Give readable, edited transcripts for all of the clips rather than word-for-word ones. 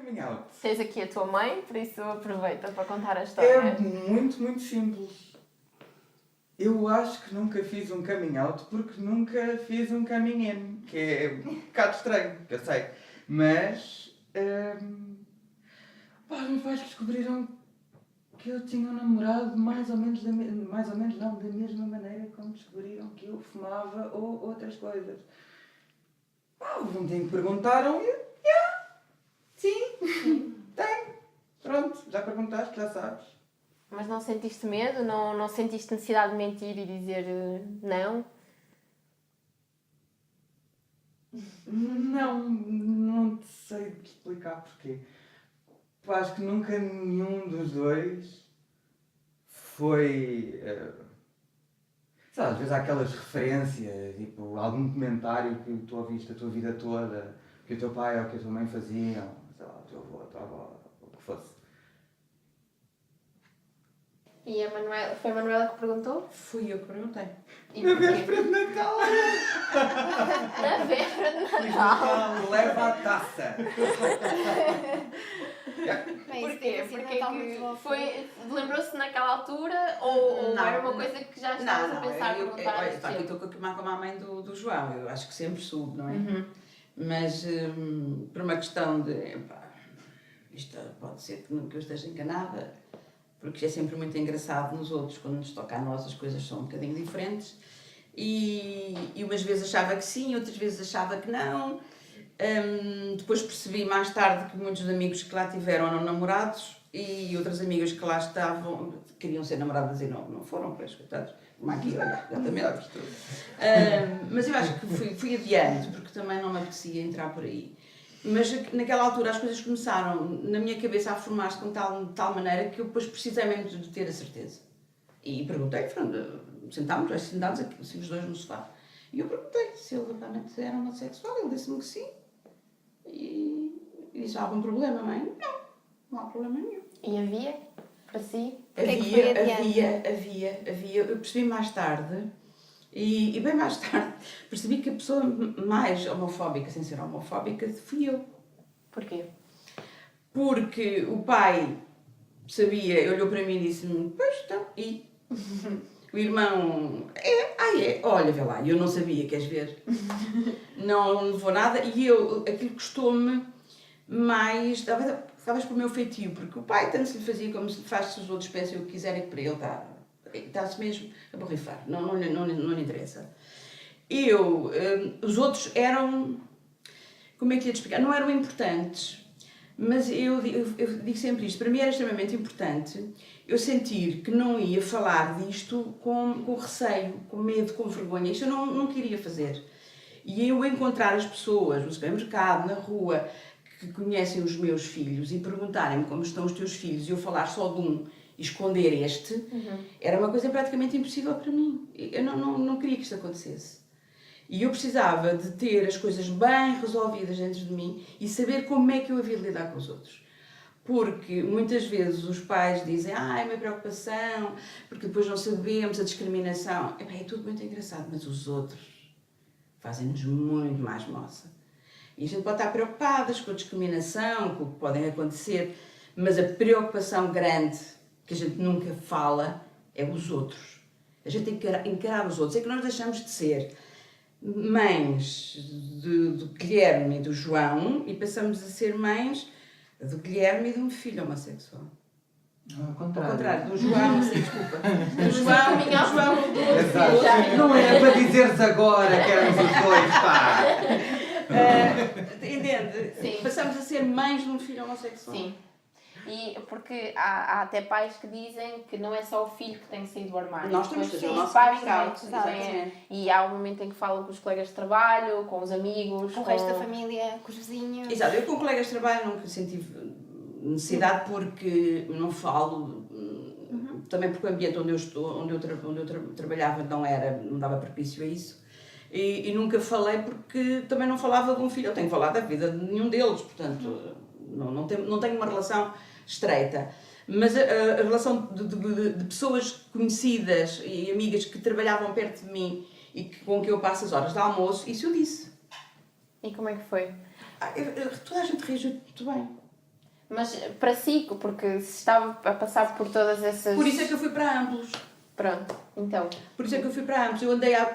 Coming out. Tens aqui a tua mãe, por isso aproveita para contar a É história. muito simples. Eu acho que nunca fiz um coming out porque nunca fiz um coming in, que é um bocado estranho, que eu sei. Mas os meus pais descobriram que eu tinha um namorado mais ou menos da mesma maneira como descobriram que eu fumava ou outras coisas. Houve um dia que perguntaram e eu, sim, tenho. Pronto, já perguntaste, já sabes. Mas não sentiste medo? Não sentiste necessidade de mentir e dizer não? Não te sei explicar porquê. Acho que nunca nenhum dos dois foi. Sei lá, às vezes há aquelas referências, tipo algum comentário que tu ouviste a tua vida toda, que o teu pai ou que a tua mãe faziam, sei lá, o teu avô, a tua avó, o que fosse. E foi a Manuela que perguntou? Fui eu que perguntei. E Na porquê? véspera de Natal! Na véspera de Natal! Leva a taça! Porquê? Porque lembrou-se naquela altura ou Não, era uma coisa que já estavas a pensar eu, perguntar olha, há está aqui tempo? estou com a mãe do João, eu acho que sempre soube, não é? Uhum. Mas por uma questão de, isto pode ser que eu esteja enganada, porque é sempre muito engraçado nos outros, quando nos toca a nós as coisas são um bocadinho diferentes, e umas vezes achava que sim, outras vezes achava que não. Depois percebi mais tarde que muitos amigos que lá tiveram eram namorados e outras amigas que lá estavam queriam ser namoradas e não foram, pois, coitados, como aqui, olha, exatamente. Mas eu acho que fui adiante, porque também não me apetecia entrar por aí. Mas naquela altura as coisas começaram na minha cabeça a formar-se de tal maneira que eu depois precisei mesmo de ter a certeza. E perguntei, sentámos sentados aqui, assim, os dois no sofá, e eu perguntei se ele realmente era homossexual, ele disse-me que sim. E disse, há algum problema, mãe? Não há problema nenhum. E havia, para si? Havia. Eu percebi mais tarde, e bem mais tarde, percebi que a pessoa mais homofóbica, sem ser homofóbica, fui eu. Porquê? Porque o pai sabia, olhou para mim e disse-me, pois então, e? O irmão, olha, vê lá, eu não sabia, queres ver? Não levou nada e aquilo custou-me mais, talvez para o meu feitio, porque o pai tanto se lhe fazia como se lhe faz se os outros pensem o que quiserem, que para ele está-se mesmo a borrifar, não lhe interessa. Os outros eram, como é que lhe explicar, não eram importantes, mas eu digo sempre isto, para mim era extremamente importante eu sentir que não ia falar disto com receio, com medo, com vergonha, isto eu não queria fazer. E eu encontrar as pessoas no supermercado, na rua, que conhecem os meus filhos e perguntarem-me como estão os teus filhos e eu falar só de um e esconder este, era uma coisa praticamente impossível para mim. Eu não queria que isto acontecesse. E eu precisava de ter as coisas bem resolvidas dentro de mim e saber como é que eu havia de lidar com os outros. Porque muitas vezes os pais dizem, é uma preocupação, porque depois não sabemos a discriminação. É tudo muito engraçado, mas os outros fazem-nos muito mais moça. E a gente pode estar preocupadas com a discriminação, com o que podem acontecer, mas a preocupação grande, que a gente nunca fala, é os outros. A gente tem que encarar os outros. É que nós deixamos de ser mães do Guilherme e do João e passamos a ser mães do Guilherme e de um filho homossexual. Ao contrário. Ao contrário, do João, desculpa. Do João, Exato. Não era para dizeres agora que éramos os dois, pá! Entende? Sim. Passamos a ser mães de um filho homossexual. Sim. E porque há até pais que dizem que não é só o filho que tem que sair do armário. Nós temos que Depois fazer o os nosso pais coming out, também. exatamente. E há um momento em que falam com os colegas de trabalho, com os amigos, Com o resto da família, com os vizinhos. Exato, eu com colegas de trabalho nunca senti necessidade porque não falo, também porque o ambiente onde eu trabalhava não dava propício a isso. E nunca falei porque também não falava de um filho, eu tenho falado da vida de nenhum deles, portanto não tenho uma relação estreita. Mas a relação de pessoas conhecidas e amigas que trabalhavam perto de mim e com que eu passo as horas de almoço, isso eu disse. E como é que foi? Toda a gente reagiu muito bem. Mas para si, porque se estava a passar por todas essas... Por isso é que eu fui para Amplos. Pronto, então. Por isso é que eu fui para Amplos. Eu andei a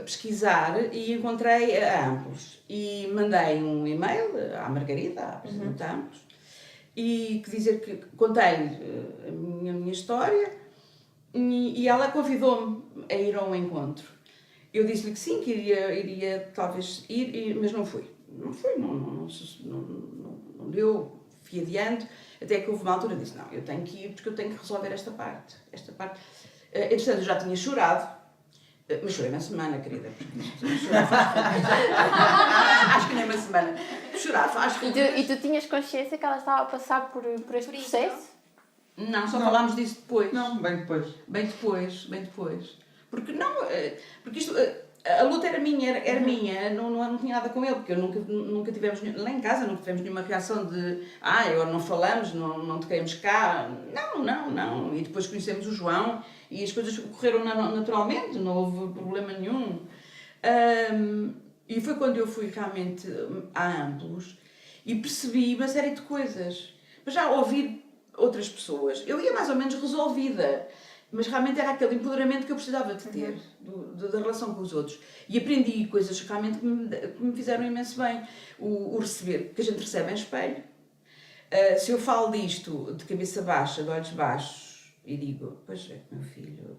pesquisar e encontrei a Amplos. E mandei um e-mail à Margarida, à presidente da Amplos, e que dizer que contei-lhe a minha história e ela convidou-me a ir ao encontro. Eu disse-lhe que sim, que iria talvez ir, mas não fui. Não fui, não deu, fui adiante, até que houve uma altura e disse, não, eu tenho que ir porque eu tenho que resolver esta parte. Entretanto, eu já tinha chorado, mas chorei uma semana, querida, porque chorar acho que nem uma semana. Chorar faz... E tu tinhas consciência que ela estava a passar por este processo? Não, só falámos disso depois. Não, bem depois. Bem depois. Porque isto, a luta era minha, não tinha nada com ele, porque eu nunca tivemos, lá em casa, nunca tivemos nenhuma reação de agora não falamos, não te queremos cá. Não. E depois conhecemos o João e as coisas correram naturalmente, não houve problema nenhum. E foi quando eu fui realmente a Amplos e percebi uma série de coisas. Mas já ouvir outras pessoas, eu ia mais ou menos resolvida, mas realmente era aquele empoderamento que eu precisava de ter, da relação com os outros. E aprendi coisas realmente que me fizeram imenso bem. O receber, que a gente recebe em espelho. Se eu falo disto de cabeça baixa, de olhos baixos, e digo, pois é, meu filho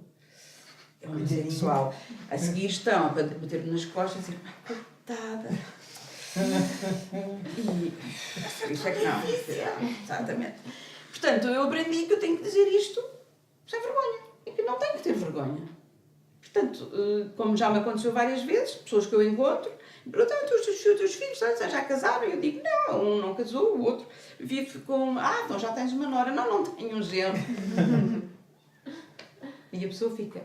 é um homossexual. A seguir estão a bater-me nas costas e dizer, coitada. E isso é que não. Exatamente. Portanto, eu aprendi que eu tenho que dizer isto sem vergonha. E que não tenho que ter vergonha. Portanto, como já me aconteceu várias vezes, pessoas que eu encontro, me perguntam, os teus filhos já casaram? E eu digo, não, um não casou, o outro vive com, então já tens uma nora. Não tenho um genro. E a pessoa fica,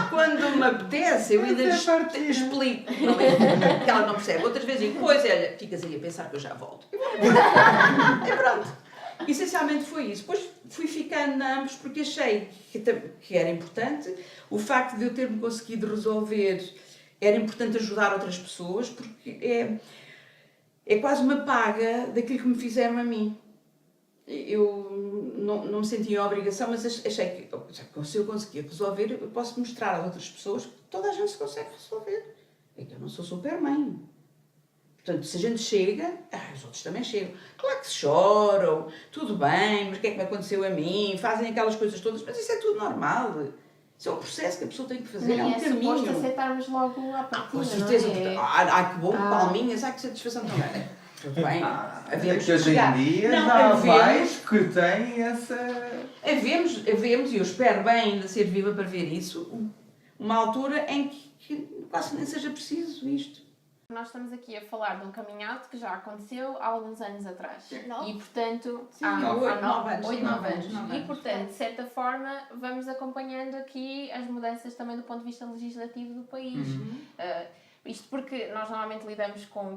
quando me apetece, eu ainda explico. Porque ela não percebe. Outras vezes digo, pois, olha, ficas aí a pensar que eu já volto. E pronto. Essencialmente foi isso. Depois fui ficando na Amplos porque achei que era importante. O facto de eu ter-me conseguido resolver era importante ajudar outras pessoas, porque é quase uma paga daquilo que me fizeram a mim. Eu não me sentia em obrigação, mas achei que se eu conseguir resolver, eu posso mostrar às outras pessoas que toda a gente se consegue resolver. É que eu não sou Superman. Portanto, se a gente chega, os outros também chegam. Claro que choram, tudo bem, mas o que é que me aconteceu a mim? Fazem aquelas coisas todas, mas isso é tudo normal. Isso é um processo que a pessoa tem que fazer, é um caminho. Nem é suposto aceitarmos logo à partida, com certeza. não é? Que bom, palminhas, que satisfação também. Tudo bem, havemos que hoje em dia já vais que tem essa... Havemos, e eu espero bem ainda ser viva para ver isso, uma altura em que quase nem seja preciso isto. Nós estamos aqui a falar de um coming out que já aconteceu há alguns anos atrás. Não? E, portanto, há 8-9 anos. E, portanto, de certa forma, vamos acompanhando aqui as mudanças também do ponto de vista legislativo do país. Isto porque nós normalmente lidamos com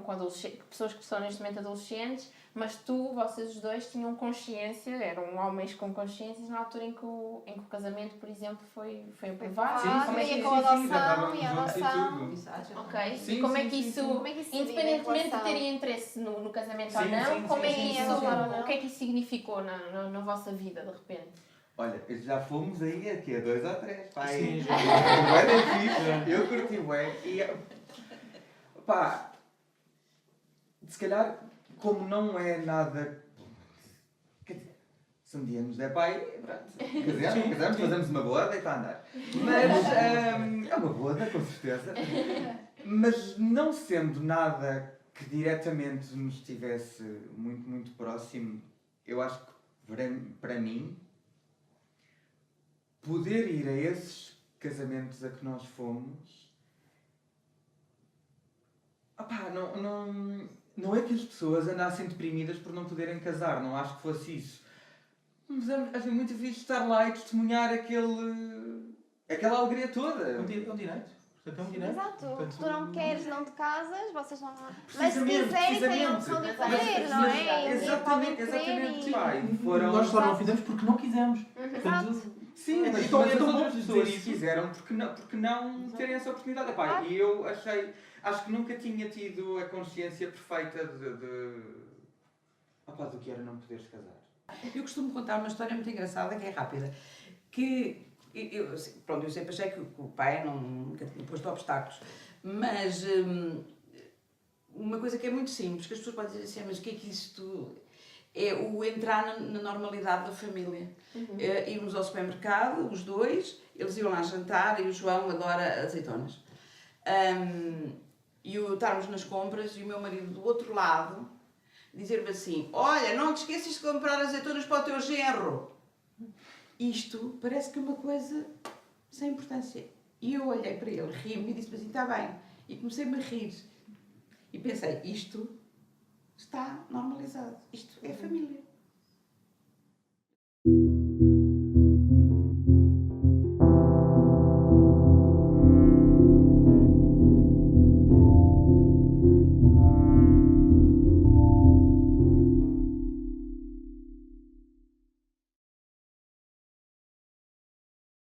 pessoas que são neste momento adolescentes, mas vocês os dois tinham consciência, eram homens com consciências na altura em que o casamento, por exemplo, foi aprovado. Como é que com a adoção e a adoção. Ok. Sim, E como é que sim, isso, sim. Como é que isso se vive em independentemente de relação? terem interesse no casamento Sim, ou não, sim, como é sim, que sim, isso, sim. o que é que isso significou na vossa vida, de repente? Olha, já fomos aí aqui a 2 ou 3, pá, Sim, aí. já. Bué da fixe, eu curti bué e pá, se calhar como não é nada, quer dizer, se um dia nos der pai, pronto, casamos, fazemos uma boda e está a andar, mas é uma boda com certeza, mas não sendo nada que diretamente nos estivesse muito, muito próximo, eu acho que para mim poder ir a esses casamentos a que nós fomos, não é que as pessoas andassem deprimidas por não poderem casar, não acho que fosse isso. Mas é muito fixe estar lá e testemunhar aquela alegria toda. É um direito. Portanto, é um direito. Exato. Portanto, Tu não queres, não te casas, vocês não... Mas se Precisamente, quiserem, têm a precisamente. opção de o Mas- fazer, não é? Exatamente. Pá, e Nós só não fizemos porque não quisemos. Exato. Sim, Mas então as outras outras pessoas pessoas fizeram porque não terem essa oportunidade. Epá, Claro. e eu acho que nunca tinha tido a consciência perfeita Opa, do que era não poderes casar. Eu costumo contar uma história muito engraçada, que é rápida, que eu sempre achei que o pai nunca tinha posto obstáculos, mas uma coisa que é muito simples, que as pessoas podem dizer assim, mas o que é que isto é? O entrar na normalidade da família. Irmos ao supermercado, os dois, eles iam lá jantar e o João adora azeitonas. E estarmos nas compras e o meu marido do outro lado dizer-me assim, olha, não te esqueças de comprar azeitonas para o teu genro. Isto parece que é uma coisa sem importância. E eu olhei para ele, ri-me e disse-me assim, está bem. E comecei-me a rir. E pensei, isto está normalizado. Isto é família.